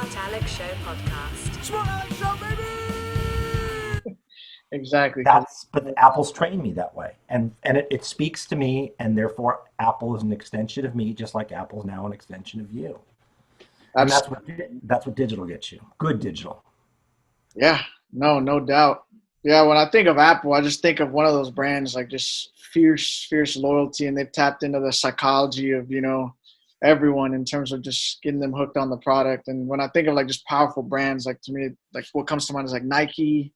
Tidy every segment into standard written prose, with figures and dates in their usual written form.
Smart Alec Show podcast. Smart Alec Show, baby! Exactly. But Apple's trained me that way, and it speaks to me, and therefore Apple is an extension of me, just like Apple's now an extension of you. And that's what digital gets you. Good digital. Yeah, no doubt. Yeah, when I think of Apple, I just think of one of those brands like just fierce loyalty, and they've tapped into the psychology of, everyone in terms of just getting them hooked on the product. And when I think of like just powerful brands, like to me, like what comes to mind is like Nike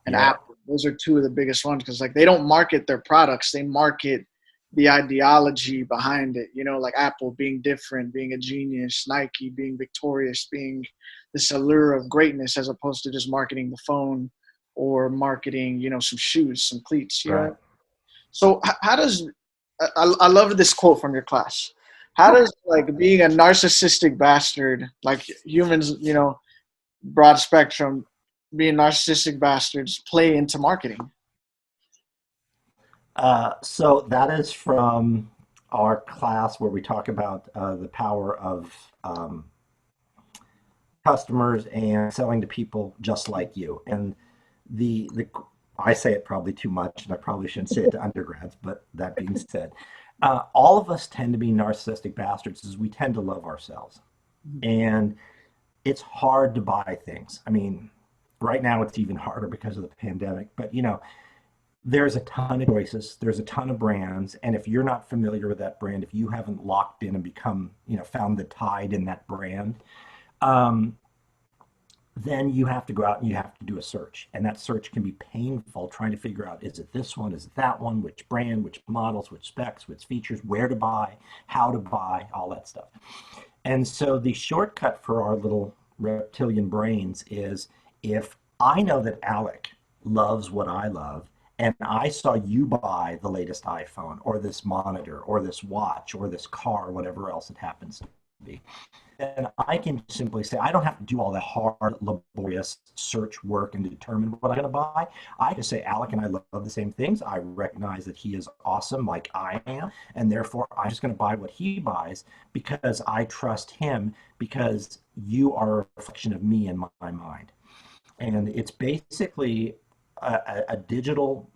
and Apple. Those are two of the biggest ones because like they don't market their products, they market the ideology behind it. Like Apple being different, being a genius, Nike being victorious, being this allure of greatness, as opposed to just marketing the phone or marketing, some shoes, some cleats. Right. So how does I love this quote from your class. How does like being a narcissistic bastard, like humans, broad spectrum, being narcissistic bastards play into marketing? So that is from our class where we talk about the power of customers and selling to people just like you. And the I say it probably too much, and I probably shouldn't say it to undergrads. But that being said, all of us tend to be narcissistic bastards, as we tend to love ourselves, and it's hard to buy things. I mean, right now it's even harder because of the pandemic. But there's a ton of choices, there's a ton of brands, and if you're not familiar with that brand, if you haven't locked in and become, found the tide in that brand, um, then you have to go out and you have to do a search. And that search can be painful, trying to figure out, is it this one, is it that one, which brand, which models, which specs, which features, where to buy, how to buy, all that stuff. And so the shortcut for our little reptilian brains is, if I know that Alec loves what I love, and I saw you buy the latest iPhone or this monitor or this watch or this car, whatever else it happens to be, then I can simply say, I don't have to do all that hard, laborious search work and determine what I'm going to buy. I can say, Alec and I love the same things. I recognize that he is awesome like I am, and therefore I'm just going to buy what he buys because I trust him, because you are a reflection of me in my mind. And it's basically a digital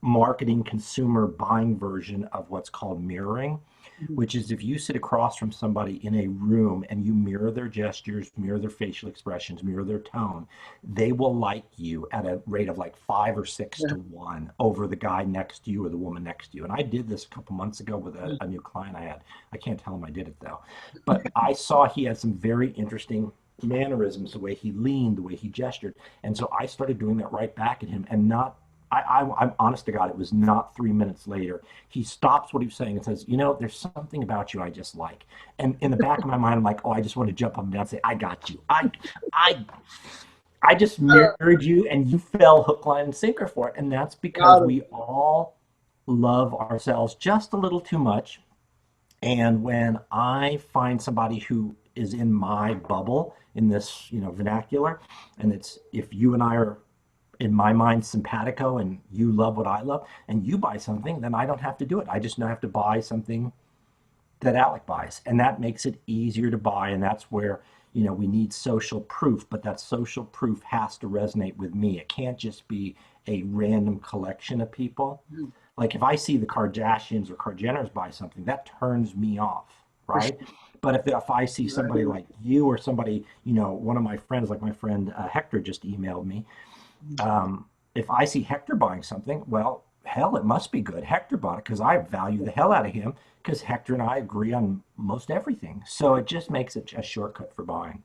marketing consumer buying version of what's called mirroring, which is if you sit across from somebody in a room and you mirror their gestures, mirror their facial expressions, mirror their tone, they will like you at a rate of like 5 or 6 to 1 over the guy next to you or the woman next to you. And I did this a couple months ago with a new client I had. I can't tell him I did it though, but I saw he had some very interesting mannerisms, the way he leaned, the way he gestured. And so I started doing that right back at him, and I'm honest to God, it was not 3 minutes later. He stops what he was saying and says, there's something about you I just like. And in the back of my mind, I'm like, oh, I just want to jump up and down and say, I got you. I just mirrored you, and you fell hook, line, and sinker for it. And that's because we all love ourselves just a little too much. And when I find somebody who is in my bubble, in this, vernacular, and it's, if you and I are, in my mind, simpatico, and you love what I love, and you buy something, then I don't have to do it. I just now have to buy something that Alec buys, and that makes it easier to buy. And that's where, we need social proof, but that social proof has to resonate with me. It can't just be a random collection of people. Like if I see the Kardashians or Kardashians buy something, that turns me off, right? But if I see somebody like you, or somebody, one of my friends, like my friend Hector just emailed me, if I see Hector buying something, well, hell, it must be good. Hector bought it because I value the hell out of him, because Hector and I agree on most everything. So it just makes it a shortcut for buying.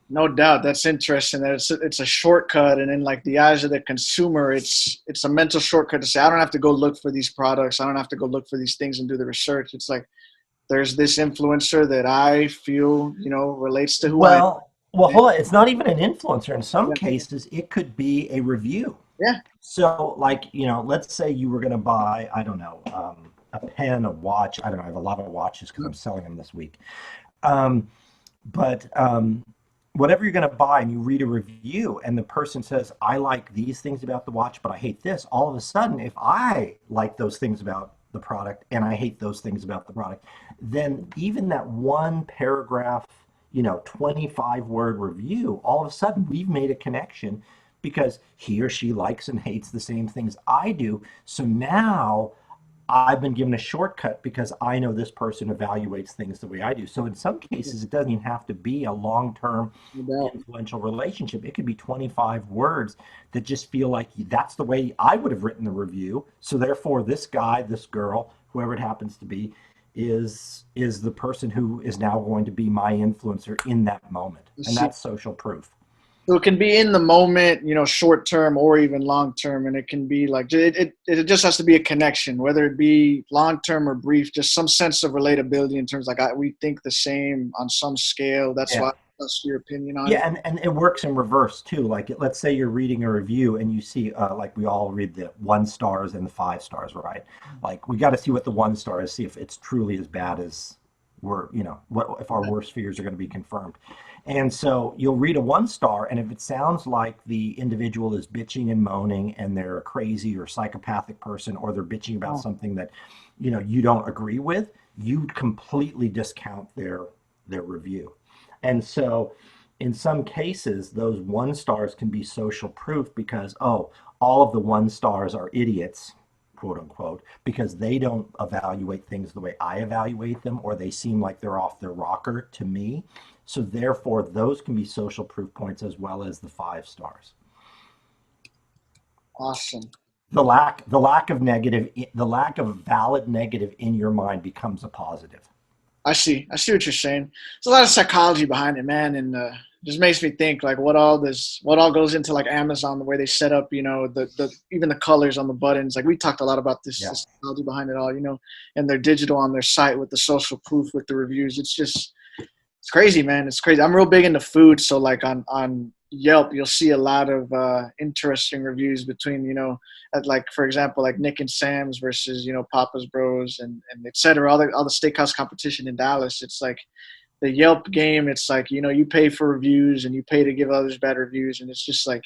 No doubt. That's interesting. That it's a shortcut, and in like the eyes of the consumer, it's a mental shortcut to say, I don't have to go look for these products. I don't have to go look for these things and do the research. It's like, there's this influencer that I feel, relates to who I am. Well, hold on. It's not even an influencer. In some cases, it could be a review. Yeah. So, like, let's say you were going to buy, I don't know, a pen, a watch. I don't know. I have a lot of watches because I'm selling them this week. But whatever you're going to buy, and you read a review, and the person says, I like these things about the watch, but I hate this. All of a sudden, if I like those things about the product and I hate those things about the product, then even that one paragraph, 25-word review, all of a sudden we've made a connection because he or she likes and hates the same things I do. So now I've been given a shortcut because I know this person evaluates things the way I do. So in some cases, it doesn't even have to be a long-term influential relationship. It could be 25 words that just feel like that's the way I would have written the review. So therefore, this guy, this girl, whoever it happens to be, is the person who is now going to be my influencer in that moment. And that's social proof. So it can be in the moment, short term or even long term, and it can be like it just has to be a connection, whether it be long term or brief, just some sense of relatability in terms like we think the same on some scale. That's why that's your opinion on it. Yeah, and it works in reverse too. Like let's say you're reading a review and you see like we all read the 1 stars and the 5 stars, right? Like we got to see what the 1 star is, see if it's truly as bad as what if our worst fears are going to be confirmed. And so you'll read a 1 star, and if it sounds like the individual is bitching and moaning and they're a crazy or psychopathic person, or they're bitching about something that you don't agree with, you completely discount their review. And so in some cases, those 1 stars can be social proof because all of the 1 stars are idiots, quote unquote, because they don't evaluate things the way I evaluate them, or they seem like they're off their rocker to me. So therefore, those can be social proof points as well as the 5 stars. Awesome. The lack of valid negative in your mind becomes a positive. I see what you're saying. There's a lot of psychology behind it, man, and just makes me think like what all goes into like Amazon, the way they set up, the even the colors on the buttons. Like we talked a lot about this, the psychology behind it all, and their digital on their site with the social proof with the reviews. It's crazy, man. It's crazy. I'm real big into food, so like on Yelp, you'll see a lot of interesting reviews between, like for example, like Nick and Sam's versus Papa's Bros and et cetera. All the steakhouse competition in Dallas. It's like the Yelp game. It's like you pay for reviews and you pay to give others bad reviews, and it's just like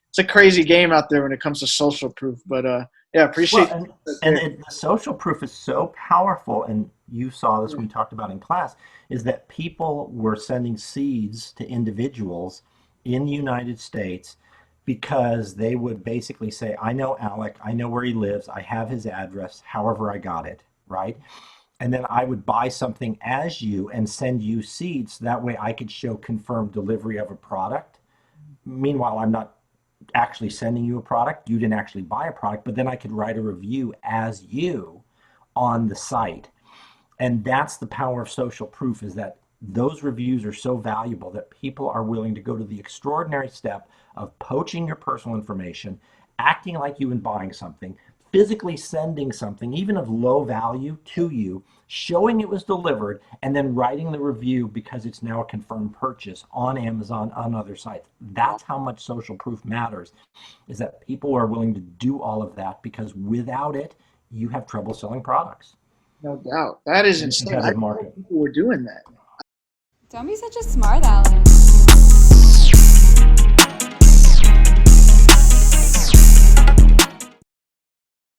it's a crazy game out there when it comes to social proof. But appreciate. Well, and the social proof is so powerful, and you saw this when we talked about in class, is that people were sending seeds to individuals in the United States because they would basically say, I know Alec, I know where he lives, I have his address, however I got it, right? And then I would buy something as you and send you seeds. That way I could show confirmed delivery of a product. Meanwhile, I'm not actually sending you a product. You didn't actually buy a product, but then I could write a review as you on the site. And that's the power of social proof, is that those reviews are so valuable that people are willing to go to the extraordinary step of poaching your personal information, acting like you and buying something, physically sending something, even of low value, to you, showing it was delivered, and then writing the review because it's now a confirmed purchase on Amazon, on other sites. That's how much social proof matters, is that people are willing to do all of that, because without it, you have trouble selling products. No doubt. That is insane. I didn't know people were doing that. Don't be such a smart Alec.